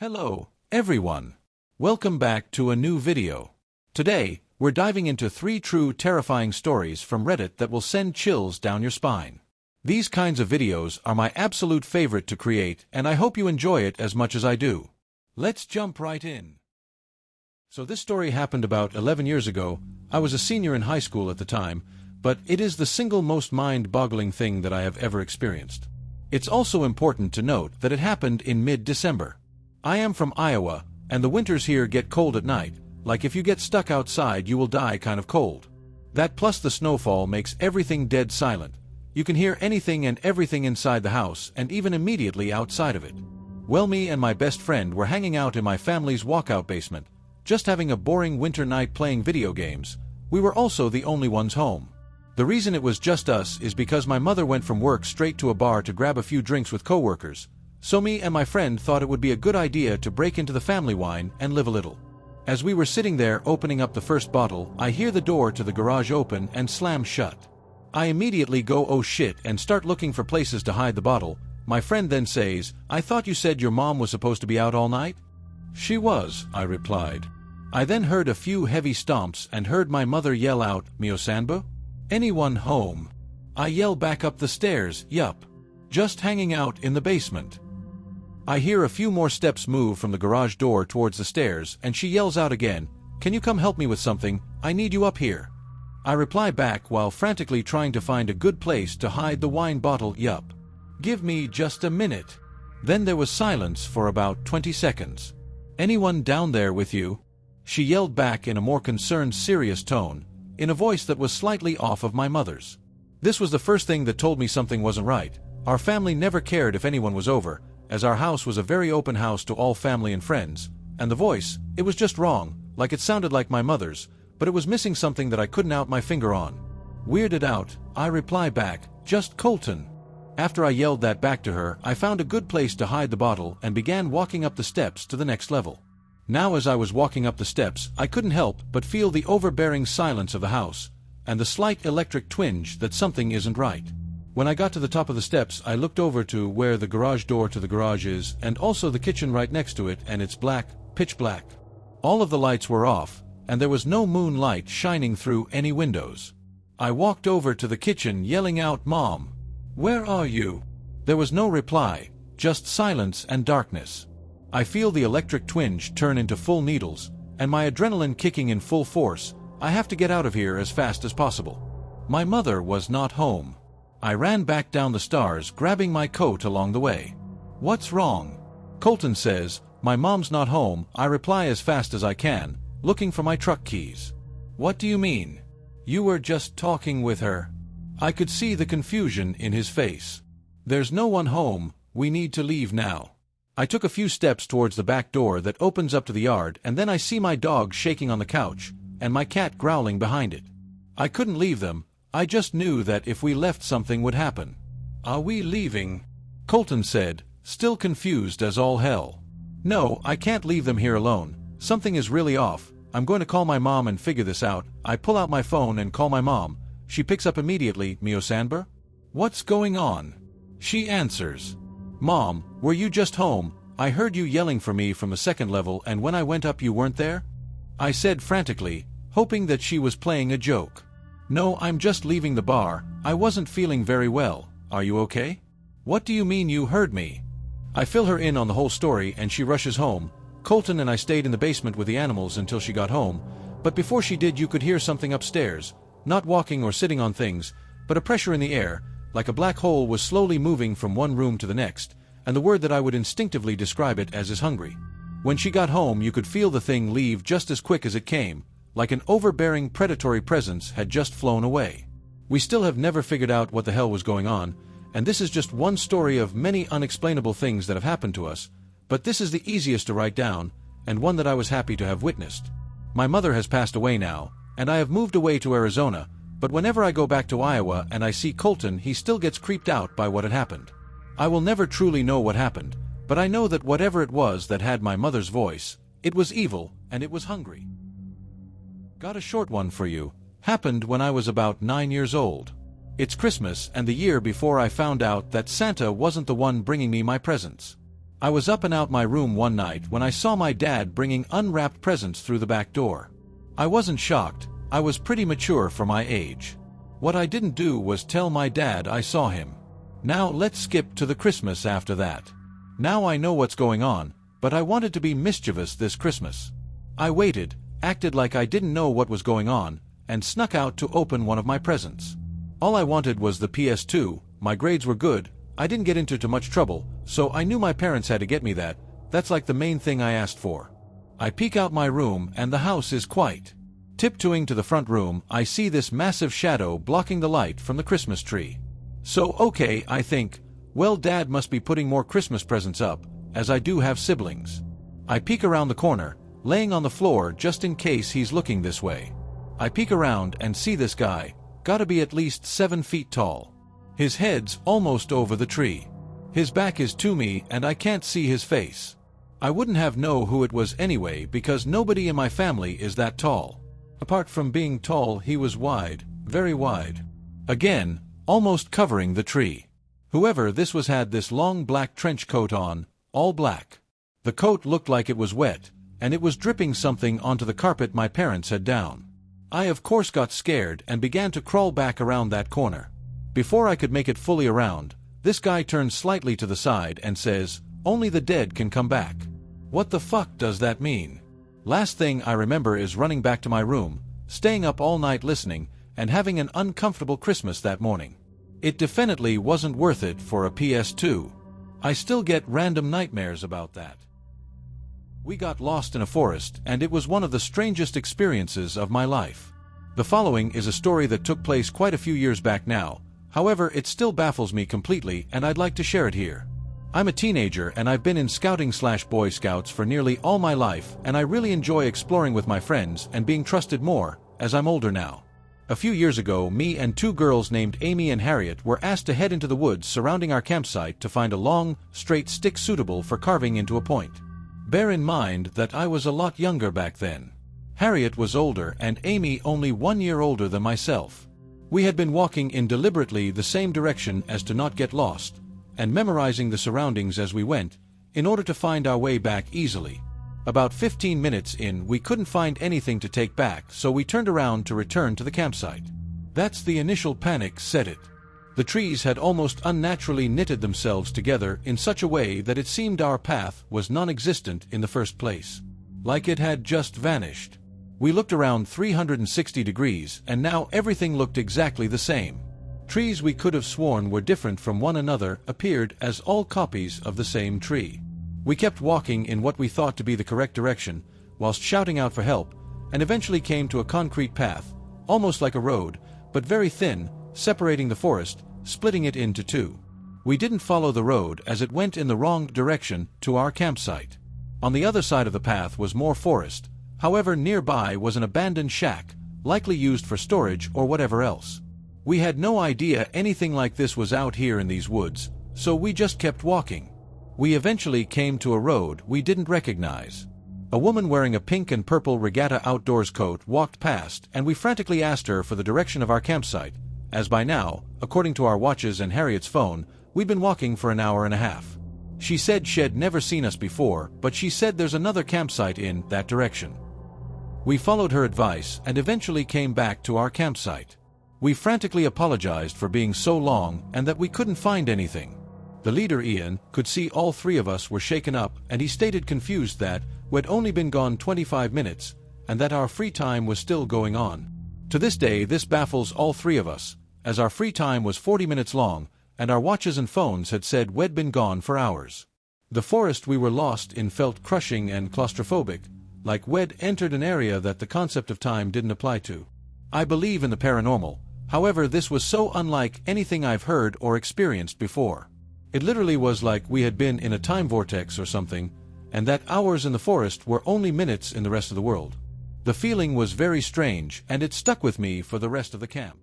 Hello, everyone. Welcome back to a new video. Today, we're diving into 3 true terrifying stories from Reddit that will send chills down your spine. These kinds of videos are my absolute favorite to create, and I hope you enjoy it as much as I do. Let's jump right in. So this story happened about 11 years ago. I was a senior in high school at the time, but it is the single most mind-boggling thing that I have ever experienced. It's also important to note that it happened in mid-December. I am from Iowa, and the winters here get cold at night, like if you get stuck outside you will die kind of cold. That plus the snowfall makes everything dead silent. You can hear anything and everything inside the house and even immediately outside of it. Well, me and my best friend were hanging out in my family's walkout basement, just having a boring winter night playing video games. We were also the only ones home. The reason it was just us is because my mother went from work straight to a bar to grab a few drinks with coworkers. So me and my friend thought it would be a good idea to break into the family wine and live a little. As we were sitting there opening up the first bottle, I hear the door to the garage open and slam shut. I immediately go oh shit and start looking for places to hide the bottle. My friend then says, "I thought you said your mom was supposed to be out all night?" "She was," I replied. I then heard a few heavy stomps and heard my mother yell out, "Mio Sanbo? Anyone home?" I yell back up the stairs, "Yup. Just hanging out in the basement." I hear a few more steps move from the garage door towards the stairs, and she yells out again, "Can you come help me with something? I need you up here." I reply back while frantically trying to find a good place to hide the wine bottle, "Yup. Give me just a minute." Then there was silence for about 20 seconds. "Anyone down there with you?" She yelled back in a more concerned, serious tone, in a voice that was slightly off of my mother's. This was the first thing that told me something wasn't right. Our family never cared if anyone was over, as our house was a very open house to all family and friends, and the voice, it was just wrong, like it sounded like my mother's, but it was missing something that I couldn't out my finger on. Weirded out, I reply back, "Just Colton." After I yelled that back to her, I found a good place to hide the bottle and began walking up the steps to the next level. Now as I was walking up the steps, I couldn't help but feel the overbearing silence of the house, and the slight electric twinge that something isn't right. When I got to the top of the steps, I looked over to where the garage door to the garage is, and also the kitchen right next to it, and it's black, pitch black. All of the lights were off, and there was no moonlight shining through any windows. I walked over to the kitchen yelling out, "Mom, where are you?" There was no reply, just silence and darkness. I feel the electric twinge turn into full needles, and my adrenaline kicking in full force. I have to get out of here as fast as possible. My mother was not home. I ran back down the stairs, grabbing my coat along the way. "What's wrong?" Colton says, "My mom's not home." I reply as fast as I can, looking for my truck keys. "What do you mean? You were just talking with her." I could see the confusion in his face. "There's no one home. We need to leave now." I took a few steps towards the back door that opens up to the yard, and then I see my dog shaking on the couch, and my cat growling behind it. I couldn't leave them. I just knew that if we left something would happen. "Are we leaving?" Colton said, still confused as all hell. "No, I can't leave them here alone. Something is really off. I'm going to call my mom and figure this out." I pull out my phone and call my mom. She picks up immediately, "Mio Sanber? What's going on?" She answers, "Mom, were you just home? I heard you yelling for me from the second level, and when I went up you weren't there?" I said frantically, hoping that she was playing a joke. "No, I'm just leaving the bar. I wasn't feeling very well. Are you okay?" "What do you mean you heard me?" I fill her in on the whole story and she rushes home. Colton and I stayed in the basement with the animals until she got home, but before she did you could hear something upstairs, not walking or sitting on things, but a pressure in the air, like a black hole was slowly moving from one room to the next, and the word that I would instinctively describe it as is hungry. When she got home you could feel the thing leave just as quick as it came, like an overbearing predatory presence had just flown away. We still have never figured out what the hell was going on, and this is just one story of many unexplainable things that have happened to us, but this is the easiest to write down, and one that I was happy to have witnessed. My mother has passed away now, and I have moved away to Arizona, but whenever I go back to Iowa and I see Colton, he still gets creeped out by what had happened. I will never truly know what happened, but I know that whatever it was that had my mother's voice, it was evil and it was hungry. Got a short one for you. Happened when I was about 9 years old. It's Christmas and the year before I found out that Santa wasn't the one bringing me my presents. I was up and out my room one night when I saw my dad bringing unwrapped presents through the back door. I wasn't shocked, I was pretty mature for my age. What I didn't do was tell my dad I saw him. Now let's skip to the Christmas after that. Now I know what's going on, but I wanted to be mischievous this Christmas. I waited, acted like I didn't know what was going on, and snuck out to open one of my presents. All I wanted was the PS2, my grades were good, I didn't get into too much trouble, so I knew my parents had to get me that. That's like the main thing I asked for. I peek out my room and the house is quiet. Tiptoeing to the front room, I see this massive shadow blocking the light from the Christmas tree. So okay, I think, well, Dad must be putting more Christmas presents up, as I do have siblings. I peek around the corner, laying on the floor just in case he's looking this way. I peek around and see this guy, gotta be at least 7 feet tall. His head's almost over the tree. His back is to me and I can't see his face. I wouldn't have known who it was anyway because nobody in my family is that tall. Apart from being tall, he was wide, very wide. Again, almost covering the tree. Whoever this was had this long black trench coat on, all black. The coat looked like it was wet, and it was dripping something onto the carpet my parents had down. I of course got scared and began to crawl back around that corner. Before I could make it fully around, this guy turns slightly to the side and says, "Only the dead can come back." What the fuck does that mean? Last thing I remember is running back to my room, staying up all night listening, and having an uncomfortable Christmas that morning. It definitely wasn't worth it for a PS2. I still get random nightmares about that. We got lost in a forest, and it was one of the strangest experiences of my life. The following is a story that took place quite a few years back now. However, it still baffles me completely and I'd like to share it here. I'm a teenager and I've been in scouting/Boy Scouts for nearly all my life, and I really enjoy exploring with my friends and being trusted more, as I'm older now. A few years ago, me and 2 girls named Amy and Harriet were asked to head into the woods surrounding our campsite to find a long, straight stick suitable for carving into a point. Bear in mind that I was a lot younger back then. Harriet was older and Amy only 1 year older than myself. We had been walking in deliberately the same direction as to not get lost, and memorizing the surroundings as we went, in order to find our way back easily. About 15 minutes in, we couldn't find anything to take back, so we turned around to return to the campsite. That's the initial panic set it. The trees had almost unnaturally knitted themselves together in such a way that it seemed our path was non-existent in the first place. Like it had just vanished. We looked around 360 degrees, and now everything looked exactly the same. Trees we could have sworn were different from one another appeared as all copies of the same tree. We kept walking in what we thought to be the correct direction, whilst shouting out for help, and eventually came to a concrete path, almost like a road, but very thin, separating the forest, splitting it into 2. We didn't follow the road as it went in the wrong direction to our campsite. On the other side of the path was more forest. However, nearby was an abandoned shack, likely used for storage or whatever else. We had no idea anything like this was out here in these woods, so we just kept walking. We eventually came to a road we didn't recognize. A woman wearing a pink and purple regatta outdoors coat walked past, and we frantically asked her for the direction of our campsite, as by now, according to our watches and Harriet's phone, we'd been walking for an hour and a half. She said she'd never seen us before, but she said there's another campsite in that direction. We followed her advice and eventually came back to our campsite. We frantically apologized for being so long and that we couldn't find anything. The leader, Ian, could see all 3 of us were shaken up, and he stated confused that we'd only been gone 25 minutes and that our free time was still going on. To this day, this baffles all 3 of us, as our free time was 40 minutes long and our watches and phones had said we'd been gone for hours. The forest we were lost in felt crushing and claustrophobic, like we'd entered an area that the concept of time didn't apply to. I believe in the paranormal, however this was so unlike anything I've heard or experienced before. It literally was like we had been in a time vortex or something, and that hours in the forest were only minutes in the rest of the world. The feeling was very strange, and it stuck with me for the rest of the camp.